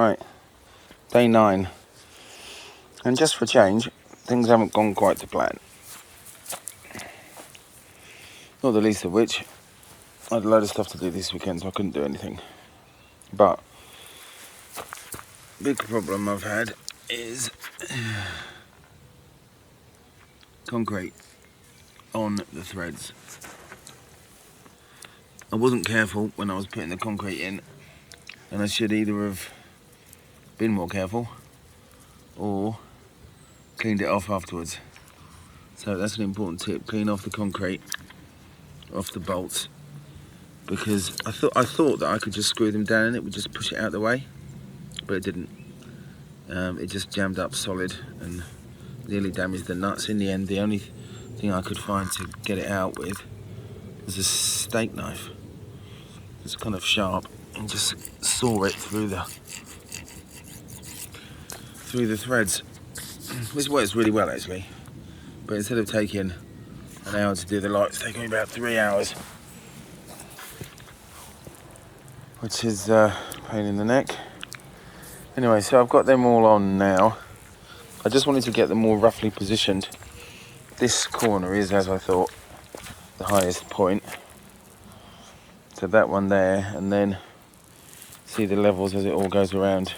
Right, day 9. And just for change, things haven't gone quite to plan. Not the least of which, I had a load of stuff to do this weekend, so I couldn't do anything. But, big problem I've had is concrete on the threads. I wasn't careful when I was putting the concrete in, and I should either have been more careful or cleaned it off afterwards. So that's an important tip: clean off the concrete, off the bolts, because I thought that I could just screw them down and it would just push it out of the way, but it didn't. It just jammed up solid and nearly damaged the nuts. In the end, the only thing I could find to get it out with was a steak knife. It's kind of sharp, and just saw it through the threads, which works really well actually. But instead of taking an hour to do the light, it's taking me about 3 hours, which is a pain in the neck. Anyway, so I've got them all on now. I just wanted to get them more roughly positioned. This corner is, as I thought, the highest point. So that one there, and then see the levels as it all goes around.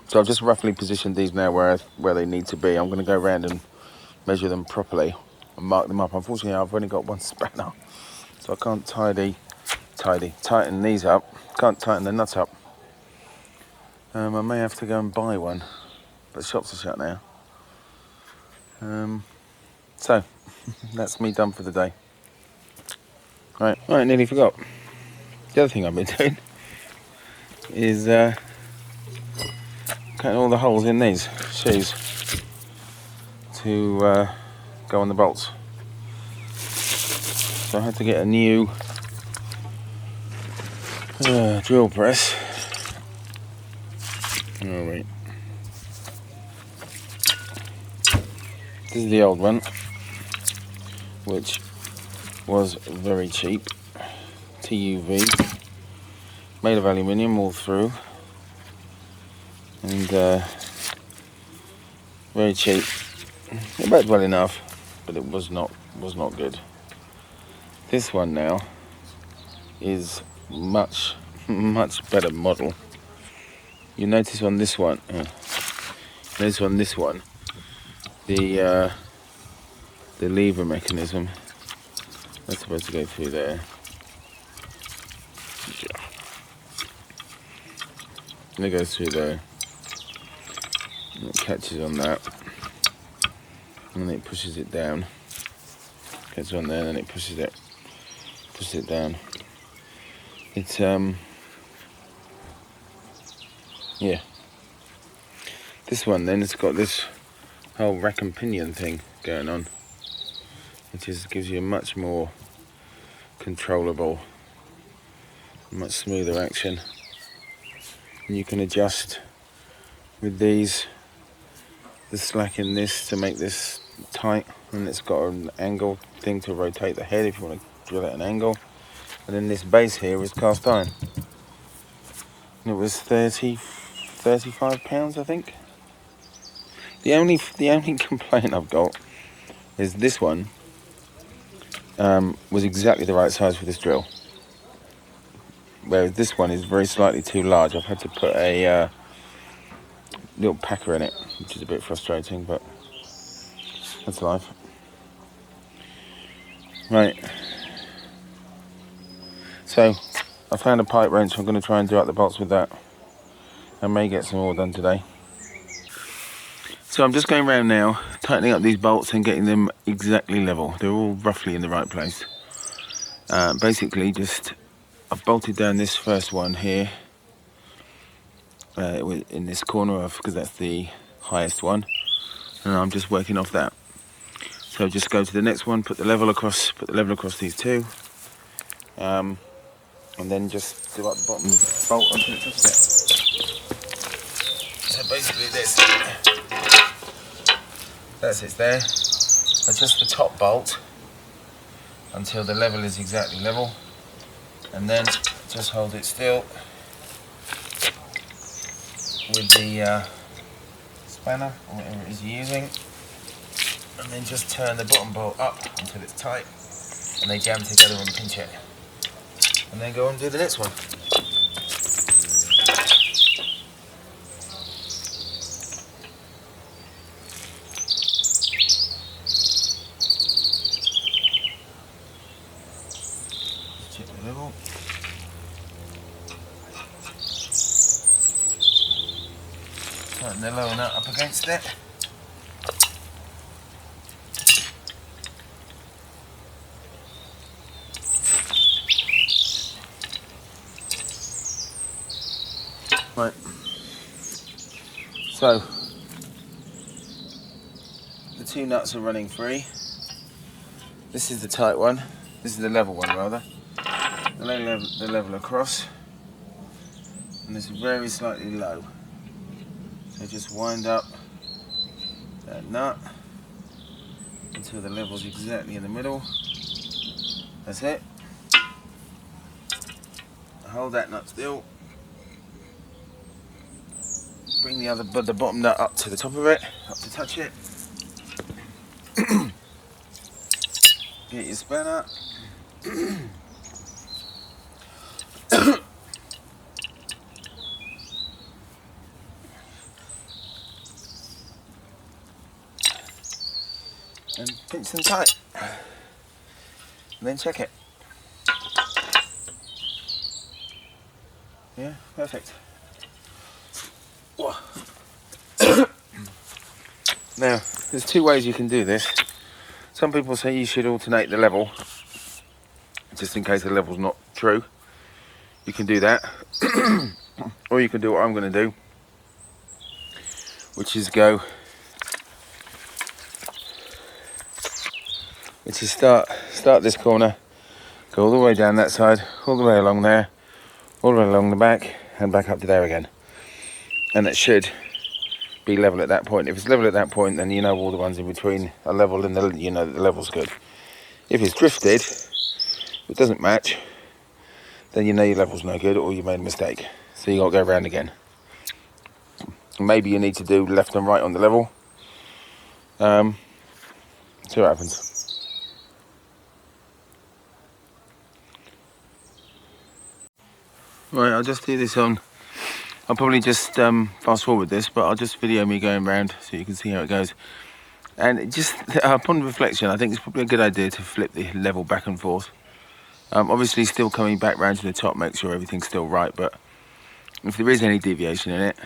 So I've just roughly positioned these now where they need to be. I'm going to go around and measure them properly and mark them up. Unfortunately, I've only got one spanner, so I can't tighten these up. Can't tighten the nuts up. I may have to go and buy one, but shops are shut now. So that's me done for the day. Right, nearly forgot. The other thing I've been doing is cutting all the holes in these shoes to go on the bolts. So I had to get a new drill press. Oh wait, this is the old one, which was very cheap. TUV, made of aluminium all through, and very cheap. It worked well enough, but it was not good. This one now is much better model. You notice on this one, the lever mechanism, that's supposed to go through there. And it goes through there. And it catches on that, and then it pushes it down. Gets on there, and then it pushes it down. It's yeah. This one then, it's got this whole rack and pinion thing going on, which gives you a much more controllable, much smoother action. And you can adjust with these the slack in this to make this tight, and it's got an angle thing to rotate the head if you want to drill at an angle. And then this base here is cast iron, and it was 35 pounds, I think. The only complaint I've got is this one was exactly the right size for this drill, whereas this one is very slightly too large. I've had to put a little packer in it, which is a bit frustrating, but that's life. Right, so I found a pipe wrench. I'm going to try and do out the bolts with that. I may get some more done today. So I'm just going around now, tightening up these bolts and getting them exactly level. They're all roughly in the right place. Basically, I've bolted down this first one here, in this corner because that's the highest one, and I'm just working off that. So just go to the next one, put the level across these two, and then just do up the bottom bolt until it touches it. So basically that's it there. Adjust the top bolt until the level is exactly level, and then just hold it still with the spanner or whatever it is you're using, and then just turn the bottom bolt up until it's tight and they jam together and pinch it, and then go on and do the next one. Check the level. Tighten the lower nut up against it. Right, so the two nuts are running free. This is the tight one, this is the level one rather. The level across, and this is very slightly low. So just wind up that nut until the level's exactly in the middle. That's it. Hold that nut still. Bring the bottom nut up to the top of it, up to touch it. Get your spanner. And pinch them tight. And then check it. Yeah, perfect. Now, there's two ways you can do this. Some people say you should alternate the level, just in case the level's not true. You can do that. Or you can do what I'm going to do, which is start this corner, go all the way down that side, all the way along there, all the way along the back, and back up to there again. And it should be level at that point. If it's level at that point, then you know all the ones in between are level, and you know that the level's good. If it's drifted, it doesn't match, then you know your level's no good, or you made a mistake. So you got to go around again. Maybe you need to do left and right on the level. See what happens. Right, I'll just do this on. I'll probably just fast forward this, but I'll just video me going around so you can see how it goes. And just upon reflection, I think it's probably a good idea to flip the level back and forth. Obviously, still coming back round to the top, make sure everything's still right. But if there is any deviation in it,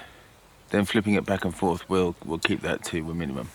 then flipping it back and forth will keep that to a minimum.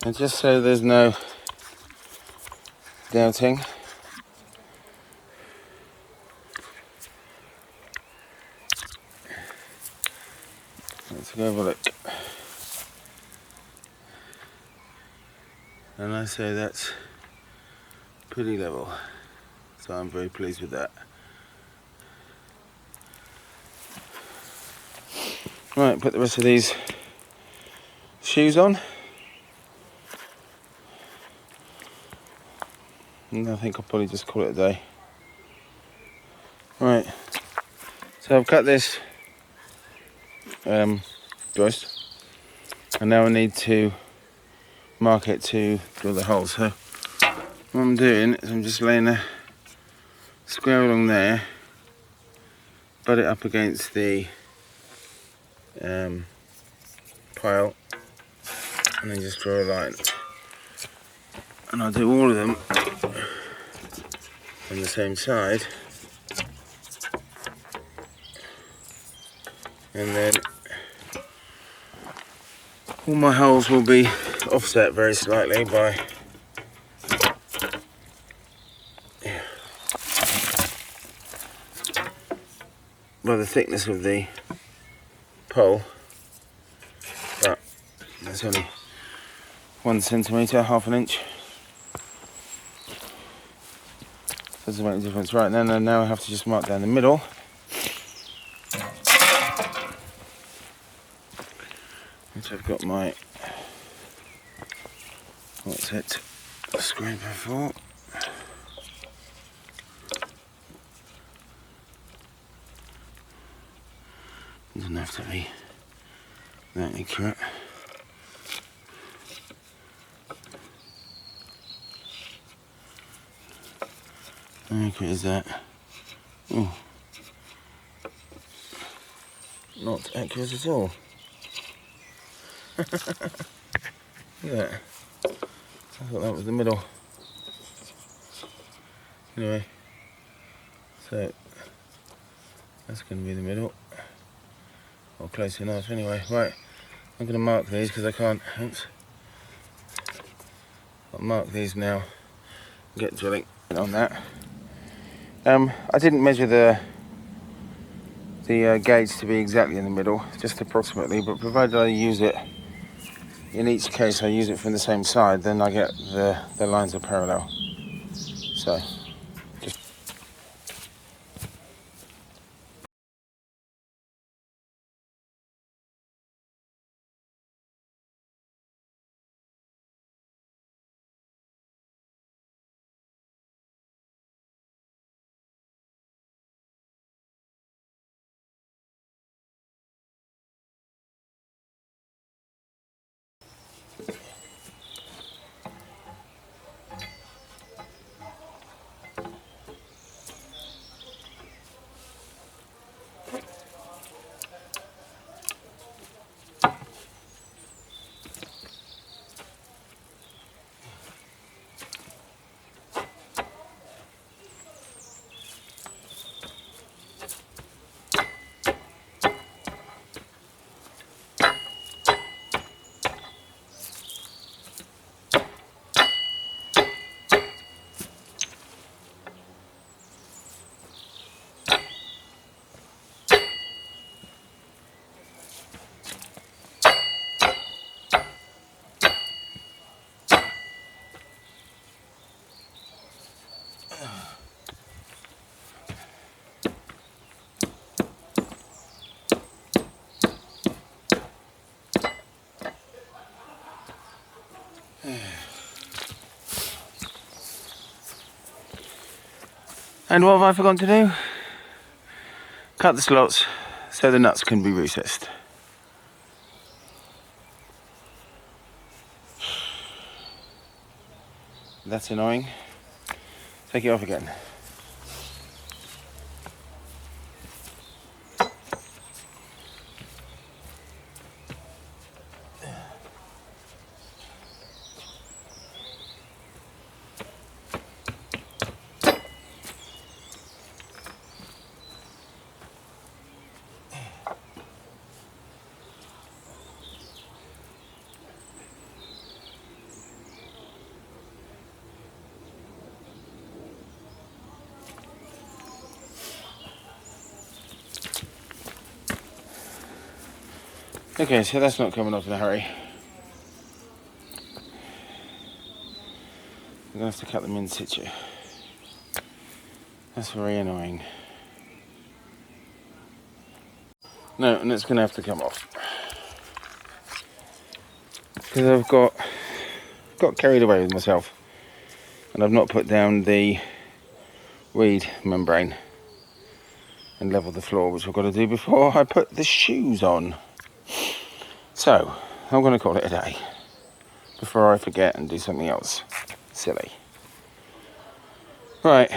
And just so there's no doubting, let's go have a look. And I say that's pretty level, so I'm very pleased with that. Right, put the rest of these shoes on. And I think I'll probably just call it a day. Right, so I've cut this joist, and now I need to mark it to drill the hole. So what I'm doing is I'm just laying a square along there, butt it up against the pile, and then just draw a line. And I'll do all of them on the same side, and then all my holes will be offset very slightly by the thickness of the pole, but it's only 1 centimetre, half an inch. Doesn't make a difference. Right, then now I have to just mark down the middle. Which I've got my, what's it, scraper for. Doesn't have to be that accurate. How accurate is that? Oh, not accurate at all. Look at that. I thought that was the middle. Anyway, so that's going to be the middle. Or close enough anyway. Right, I'm going to mark these because I can't. Oops. I'll mark these now. Get drilling on that. I didn't measure the gauge to be exactly in the middle, just approximately, but provided I use it, in each case I use it from the same side, then I get the lines are parallel. So, just and what have I forgotten to do? Cut the slots so the nuts can be recessed. That's annoying. Take it off again. Okay, so that's not coming off in a hurry. I'm going to have to cut them in situ. That's very annoying. No, and it's going to have to come off. Because I've got carried away with myself. And I've not put down the reed membrane and leveled the floor, which I've got to do before I put the shoes on. So, I'm going to call it a day before I forget and do something else silly. Right,